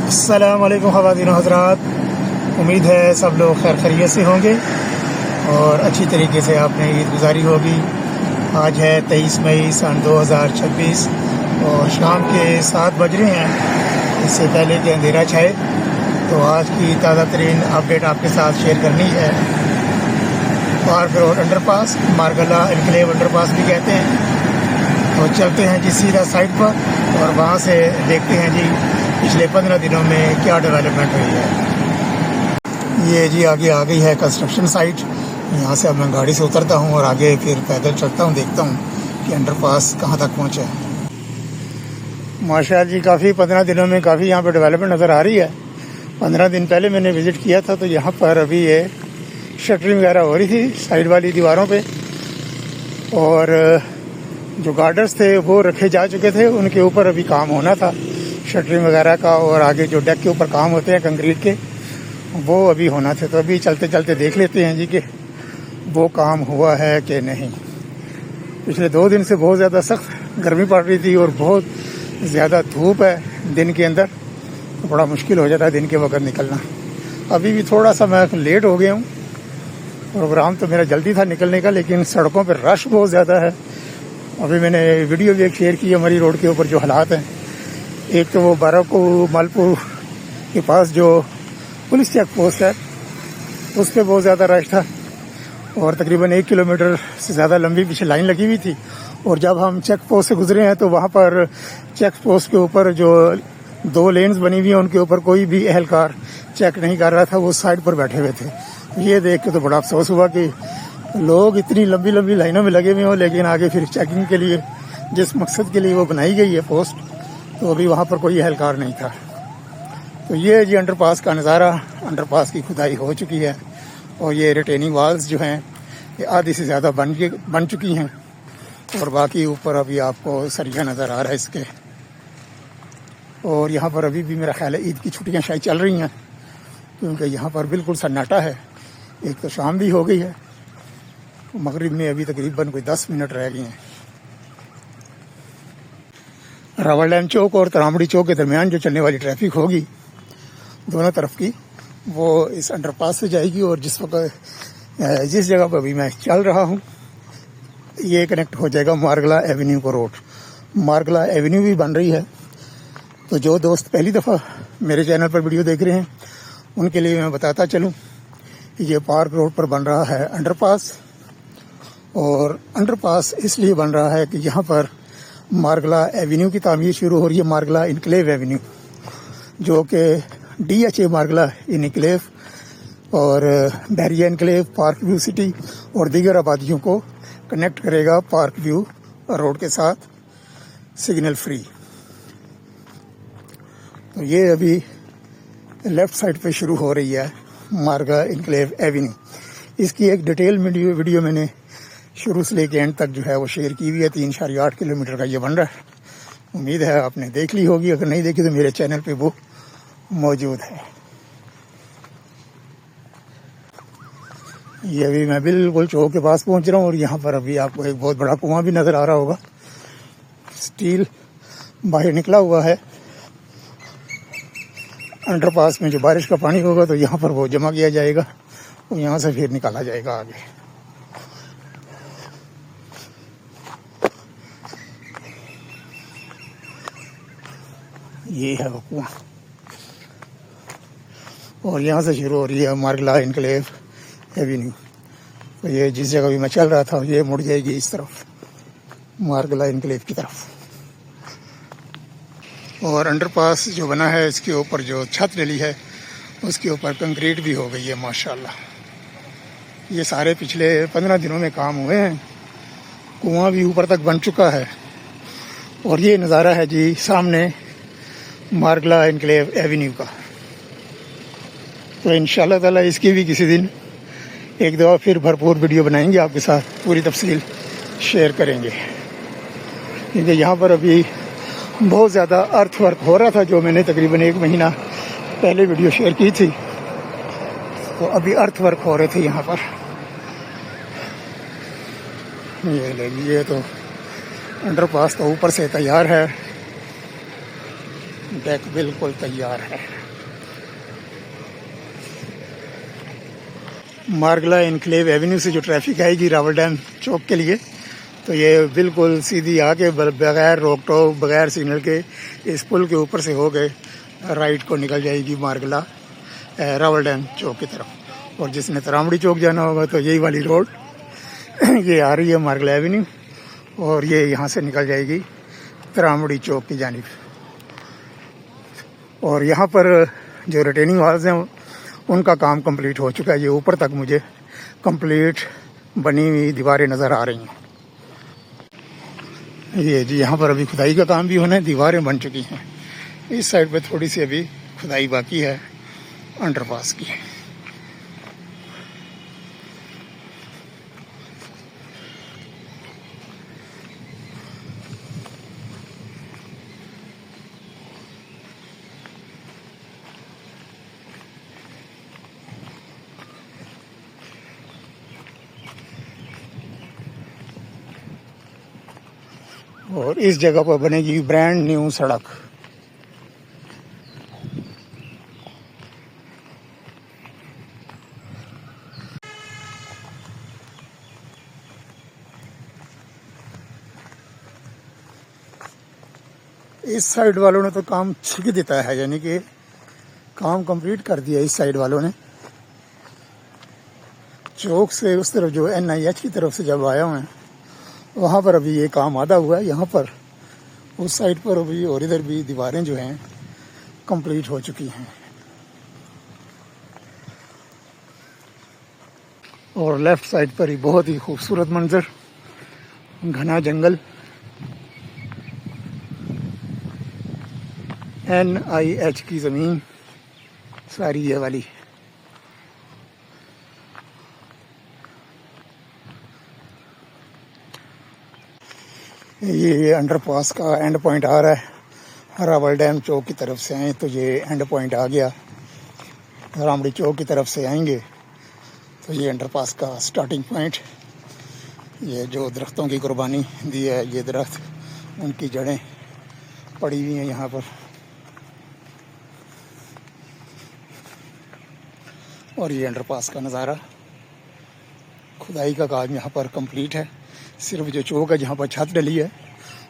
अस्सलाम वालेकुम ख़वातीन हज़रात, उम्मीद है सब लोग खैर खैरियत से होंगे और अच्छी तरीके से आपने ईद गुजारी होगी। आज है 23 मई सन 2026 और शाम के 7 बज रहे हैं। इससे पहले कि अंधेरा छाए तो आज की ताज़ा तरीन अपडेट आपके साथ शेयर करनी है। Park road underpass, Margalla enclave underpass भी कहते हैं। तो चलते हैं जी सीधा साइड पर और वहाँ से देखते हैं जी पिछले 15 दिनों में क्या डेवलपमेंट हुई है। ये जी आगे आ गई है कंस्ट्रक्शन साइट। यहाँ से अब मैं गाड़ी से उतरता हूँ और आगे फिर पैदल चलता हूँ, देखता हूँ कि अंडरपास कहाँ तक पहुँचा है। माशाअल्लाह जी काफ़ी 15 दिनों में काफ़ी यहाँ पर डेवलपमेंट नज़र आ रही है। 15 दिन पहले मैंने विज़िट किया था तो यहाँ पर अभी ये शटरिंग वगैरह हो रही थी साइड वाली दीवारों पे, और जो गार्डर्स थे वो रखे जा चुके थे, उनके ऊपर अभी काम होना था शटरिंग वगैरह का, और आगे जो डेक के ऊपर काम होते हैं कंक्रीट के वो अभी होना थे। तो अभी चलते चलते देख लेते हैं जी कि वो काम हुआ है कि नहीं। पिछले 2 दिन से बहुत ज़्यादा सख्त गर्मी पड़ रही थी और बहुत ज़्यादा धूप है दिन के अंदर, तो बड़ा मुश्किल हो जाता है दिन के वक्त निकलना। अभी भी थोड़ा सा मैं लेट हो गया हूँ, प्रोग्राम तो मेरा जल्दी था निकलने का, लेकिन सड़कों पर रश बहुत ज़्यादा है। अभी मैंने वीडियो भी एक शेयर की हमारी रोड के ऊपर जो हालात हैं। एक तो वो बाराको मालपुर के पास जो पुलिस चेक पोस्ट है उस पर बहुत ज़्यादा रश था और तकरीबन 1 किलोमीटर से ज़्यादा लंबी पीछे लाइन लगी हुई थी। और जब हम चेक पोस्ट से गुजरे हैं तो वहाँ पर चेक पोस्ट के ऊपर जो 2 लेन्स बनी हुई हैं उनके ऊपर कोई भी एहलकार चेक नहीं कर रहा था, वो साइड पर बैठे हुए थे। ये देख के तो बड़ा अफसोस हुआ कि लोग इतनी लंबी लंबी लाइनों में लगे हुए हों, लेकिन आगे फिर चेकिंग के लिए जिस मकसद के लिए वो बनाई गई है पोस्ट, तो अभी वहाँ पर कोई एहलकार नहीं था। तो ये जी अंडरपास का नज़ारा। अंडरपास की खुदाई हो चुकी है और ये रिटेनिंग वाल्स जो हैं ये आधी से ज़्यादा बन चुकी हैं और बाकी ऊपर अभी आपको सरिया नज़र आ रहा है इसके। और यहाँ पर अभी भी मेरा ख्याल है ईद की छुट्टियाँ शायद चल रही हैं, क्योंकि यहाँ पर बिल्कुल सन्नाटा है। एक तो शाम भी हो गई है, मगरिब में अभी तकरीबन कोई 10 मिनट रह गए हैं। रावल डैम चौक और तरामड़ी चौक के दरमियान जो चलने वाली ट्रैफिक होगी दोनों तरफ की, वो इस अंडरपास से जाएगी। और जिस जगह पर अभी मैं चल रहा हूँ ये कनेक्ट हो जाएगा मारगला एवेन्यू को रोड। मारगला एवेन्यू भी बन रही है। तो जो दोस्त पहली दफ़ा मेरे चैनल पर वीडियो देख रहे हैं उनके लिए मैं बताता चलूँ कि ये पार्क रोड पर बन रहा है अंडरपास। और अंडरपास इसलिए बन रहा है कि यहाँ पर मारगला एवेन्यू की तामीर शुरू हो रही है, मारगला इनक्लेव एवेन्यू, जो कि DHA मारगला इनक्लेव और Bahria enclave, park view city और दीगर आबादियों को कनेक्ट करेगा पार्क व्यू रोड के साथ सिग्नल फ्री। तो ये अभी लेफ़्ट साइड पे शुरू हो रही है मारगला इनक्लेव एवेन्यू। इसकी एक डिटेल वीडियो मैंने शुरू से लेके एंड तक जो है वो शेयर की हुई है। 3.8 किलोमीटर का ये बन रहा है। उम्मीद है आपने देख ली होगी, अगर नहीं देखी तो मेरे चैनल पे वो मौजूद है। ये अभी मैं बिल्कुल चौक के पास पहुंच रहा हूँ और यहाँ पर अभी आपको एक बहुत बड़ा कुआं भी नज़र आ रहा होगा। स्टील बाहर निकला हुआ है। अंडरपास में जो बारिश का पानी होगा तो यहाँ पर वो जमा किया जाएगा और यहाँ से फिर निकाला जाएगा आगे। ये है वो कुआं और यहाँ से शुरू हो रही है मारगला इनक्लेव एवेन्यू। तो ये जिस जगह भी मैं चल रहा था ये मुड़ जाएगी इस तरफ, मारगला इनक्लेव की तरफ। और अंडरपास जो बना है इसके ऊपर जो छत डली है उसके ऊपर कंक्रीट भी हो गई है माशाल्लाह। ये सारे पिछले 15 दिनों में काम हुए हैं। कुआं भी ऊपर तक बन चुका है और ये नज़ारा है जी सामने मारगला इनक्लेव एवेन्यू का। तो इंशाल्लाह ताला इसकी भी किसी दिन एक दफ़ा फिर भरपूर वीडियो बनाएंगे, आपके साथ पूरी तफसील शेयर करेंगे। क्योंकि यहाँ पर अभी बहुत ज़्यादा अर्थ वर्क हो रहा था, जो मैंने तकरीबन 1 महीना पहले वीडियो शेयर की थी। तो अभी अर्थ वर्क हो रहे थे यहाँ पर। ये तो अंडरपास तो ऊपर से तैयार है, डेक बिल्कुल तैयार है। मार्गला इनक्लेव एवेन्यू से जो ट्रैफिक आएगी रावल डैम चौक के लिए, तो ये बिल्कुल सीधी आके बगैर रोक टोक बगैर सिग्नल के इस पुल के ऊपर से हो गए राइट को निकल जाएगी मार्गला रावल डैम चौक की तरफ। और जिसने तरामड़ी चौक जाना होगा तो यही वाली रोड ये आ रही है मार्गला एवेन्यू, और ये यहाँ से निकल जाएगी तरामड़ी चौक की जानिब। और यहाँ पर जो रिटेनिंग वॉल्स हैं उनका काम कंप्लीट हो चुका है। ये ऊपर तक मुझे कंप्लीट बनी हुई दीवारें नज़र आ रही हैं। ये जी यहाँ पर अभी खुदाई का काम भी होना है, दीवारें बन चुकी हैं। इस साइड पे थोड़ी सी अभी खुदाई बाकी है अंडरपास की। और इस जगह पर बनेगी ब्रांड न्यू सड़क। इस साइड वालों ने तो काम छिक देता है, यानी कि काम कंप्लीट कर दिया इस साइड वालों ने। चौक से उस तरफ जो NIH की तरफ से जब आया हुआ है वहाँ पर अभी ये काम आधा हुआ है। यहाँ पर उस साइड पर अभी और इधर भी दीवारें जो हैं कंप्लीट हो चुकी हैं। और लेफ्ट साइड पर ही बहुत ही खूबसूरत मंजर, घना जंगल, NIH की ज़मीन सारी ये वाली। ये अंडरपास का एंड पॉइंट आ रहा है। रावल डैम चौक की तरफ से आए तो ये एंड पॉइंट आ गया। रामड़ी चौक की तरफ से आएंगे तो ये अंडरपास का स्टार्टिंग पॉइंट। ये जो दरख्तों की कुर्बानी दी है, ये दरख्त उनकी जड़ें पड़ी हुई हैं यहाँ पर। और ये अंडरपास का नज़ारा। खुदाई का काम यहाँ पर कंप्लीट है। सिर्फ जो चौक है जहाँ पर छत डली है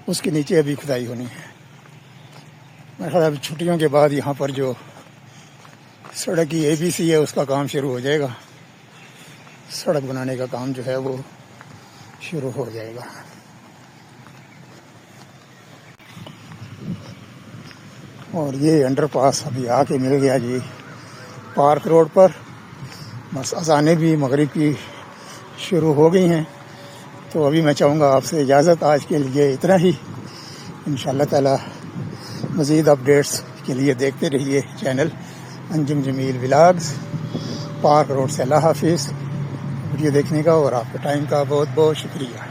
उसके नीचे अभी खुदाई होनी है। मेरे ख्याल अभी छुट्टियों के बाद यहाँ पर जो सड़क की ABC है उसका काम शुरू हो जाएगा। सड़क बनाने का काम जो है वो शुरू हो जाएगा। और ये अंडरपास अभी आके मिल गया जी पार्क रोड पर। बस अज़ानें भी मगरिब की शुरू हो गई हैं, तो अभी मैं चाहूँगा आपसे इजाज़त। आज के लिए इतना ही। इंशाअल्लाह ताला मज़ीद अपडेट्स के लिए देखते रहिए channel Anjum Jamil vlogs. Park road से अल्लाह हाफिज़। वीडियो देखने का और आपके टाइम का बहुत बहुत शुक्रिया।